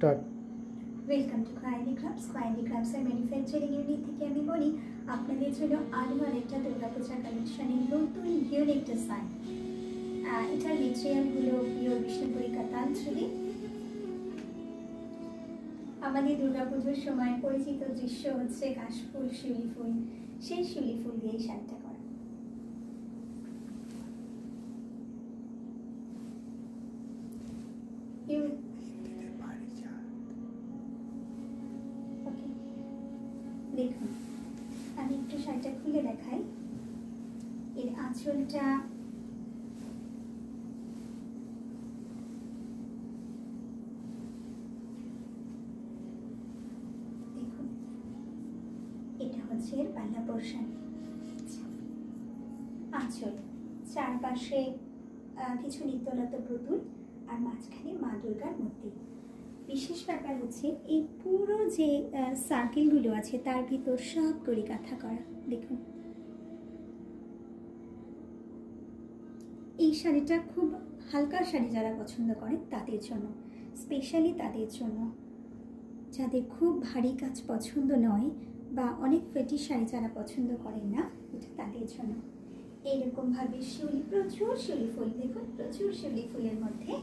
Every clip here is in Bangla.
Start. Welcome to Khoaini crafts. Khoaini ক্রাফটসের ম্যানুফ্যাকচারিং ইউনিট থেকে আমি বলি আপনাদের জন্য আরও আরেকটা দুর্গাপূজা কালেকশনের নতুন ইউনিক ডিজাইন। এটার মেটেরিয়ালগুলো পিওর বিষ্ণুপুরি কাতান চুড়ি। আমাদের দুর্গাপুজোর সময় পরিচিত দৃশ্য হচ্ছে কাশফুল, শিউলি ফুল। সেই শিউলি ফুল দিয়েই শাড়িটা করা। দেখুন, আমি একটু শাড়িটা খুলে দেখাই। এর আঁচলটা দেখুন, এটা হচ্ছে এর পাল্লা পোর্শন। আঁচল চারপাশে কিছু নিত্যলত পুতুল আর মাঝখানে মা দুর্গার মূর্তি। বিশেষ ব্যাপার হচ্ছে এই পুরো যে সার্কেলগুলো আছে তার ভিতর সব কড়ি কাঁথা করা। দেখুন, এই শাড়িটা খুব হালকা শাড়ি যারা পছন্দ করেন তাদের জন্য, স্পেশালি তাদের জন্য যাদের খুব ভারী কাজ পছন্দ নয় বা অনেক ফেটি শাড়ি যারা পছন্দ করেন না, এটা তাদের জন্য। এইরকমভাবে শিউলি, প্রচুর শিউলি ফুল, দেখুন প্রচুর শিউলি ফুলের মধ্যে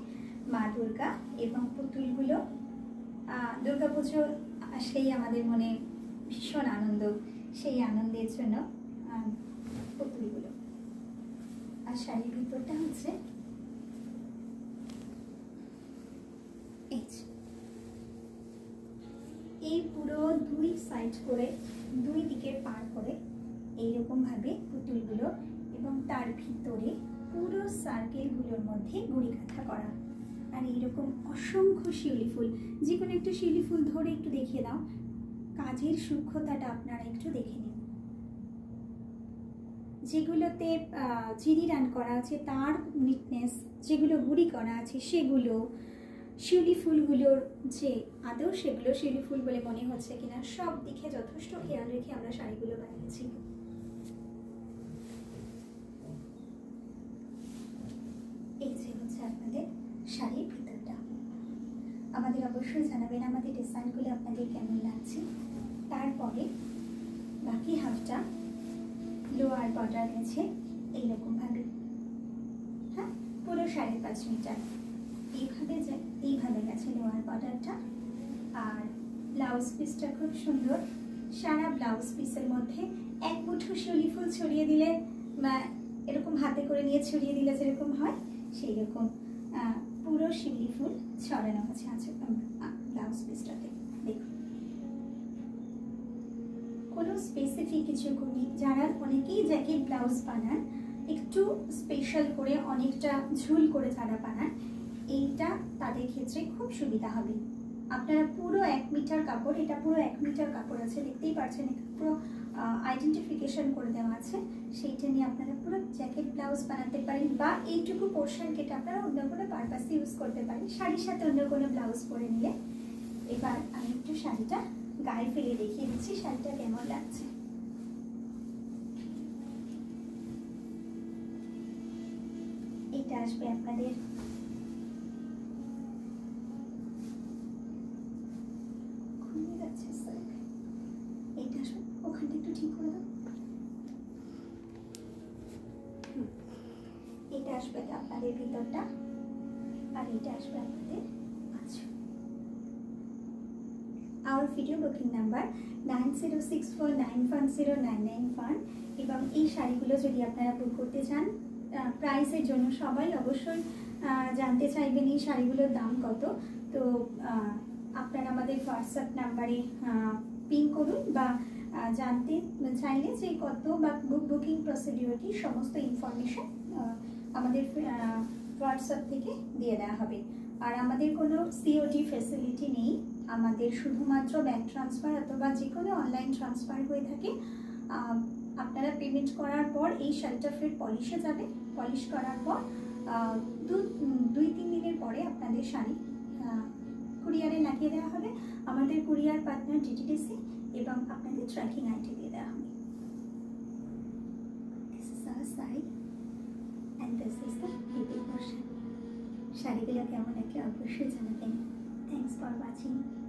মা দুর্গা এবং পুতুলগুলো। দুর্গাপুজো আসলেই আমাদের মনে ভীষণ আনন্দ, সেই আনন্দের জন্য পুতুলগুলো। আর শাড়ির ভিতরটা হচ্ছে এই পুরো দুই সাইড করে, দুই দিকে পার করে এইরকম ভাবে পুতুলগুলো এবং তার ভিতরে পুরো সার্কেলগুলোর মধ্যে গুড়ি কাঁথা করা। আর এইরকম অসংখ্য শিউলি ফুল। যে কোনো একটা শিউলি ফুল ধরে একটু দেখিয়ে দাও, কাজের সূক্ষ্মতাটা আপনারা একটু দেখে নিন। যেগুলোতে জিরি রান করা আছে তার নিটনেস, যেগুলো গুড়ি করা আছে সেগুলো, শিউলি ফুলগুলোর যে আদৌ সেগুলো শিউলি ফুল বলে মনে হচ্ছে কিনা, সব দিকে যথেষ্ট খেয়াল রেখে আমরা শাড়িগুলো বানিয়েছি। এই যে হচ্ছে আপনাদের শাড়ির ভিতরটা। আমাদের অবশ্যই জানাবেন আমাদের ডিজাইনগুলো আপনাদের কেমন লাগছে। তারপরে বাকি হাফটা লোয়ার বর্ডার গেছে এইরকমভাবে, হ্যাঁ, পুরো 5.5 মিটার এইভাবে গেছে লোয়ার বর্ডারটা। আর ব্লাউজ পিসটা খুব সুন্দর। সারা ব্লাউজ পিসের মধ্যে এক মুঠো শিউলি ফুল ছড়িয়ে দিলে বা এরকম হাতে করে নিয়ে ছড়িয়ে দিলে যেরকম হয় সেই রকম পুরো শিউলি ফুল ছড়ানো আছে ব্লাউজ পিসটাতে। দেখুন, কোনো স্পেসিফিক কিছু করি, যারা অনেকেই জ্যাকেট ব্লাউজ বানান একটু স্পেশাল করে, অনেকটা ঝুল করে যারা বানান, এইটা তাদের ক্ষেত্রে খুব সুবিধা হবে। আপনারা পুরো 1 মিটার কাপড়, এটা পুরো 1 মিটার কাপড় আছে, দেখতেই পাচ্ছেন, এটা পুরো আইডেন্টিফিকেশন করে দেওয়া আছে। সেইটা নিয়ে আপনারা পুরো জ্যাকেট ব্লাউজ বানাতে পারেন বা এইটুকু পোর্শন কেটে আপনারা অন্য কোনো পারপাসে ইউজ করতে পারেন, শাড়ির সাথে অন্য কোনো ব্লাউজ পরে নিলে। এবার আমি একটু শাড়িটা গায়ে ফেলে দেখিয়ে দিচ্ছি শাড়িটা কেমন লাগছে। এটা আসবে আপনাদের খুলে যাচ্ছে, এটা আসবে ওখানটা একটু ঠিক করে দাও। এটা আসবে আপনাদের ভিতরটা আর এটা আসবে আপনাদের আঁচল। Our video booking number 9064910991 এবং এই শাড়িগুলো যদি আপনারা বুক করতে চান, প্রাইসের জন্য সবাই অবশ্যই জানতে চাইবেন এই শাড়িগুলোর দাম কত। তো আপনারা আমাদের হোয়াটসঅ্যাপ নাম্বারে পিং করুন বা জানতে চাইলে যে কত বা বুকিং প্রসিডিওর কি, সমস্ত ইনফরমেশন আমাদের হোয়াটসঅ্যাপ থেকে দিয়ে দেওয়া হবে। আর আমাদের কোনো সিওডি ফ্যাসিলিটি নেই, আমাদের শুধুমাত্র ব্যাংক ট্রান্সফার অথবা যে কোনো অনলাইন ট্রান্সফার হয়ে থাকে। আপনারা পেমেন্ট করার পর এই শাড়িটা ফের পলিশে যাবে, পলিশ করার পর 2-3 দিনের পরে আপনাদের শাড়ি কুরিয়ারে লাগিয়ে দেওয়া হবে। আমাদের কুরিয়ার পার্টনার ডিটিডিসি এবং আপনাদের ট্র্যাকিং আইডি দিয়ে দেওয়া হবে। This is our side and this is the heavy portion. শাড়িগুলো কেমন লাগে অবশ্যই জানাবেন। Thanks for watching.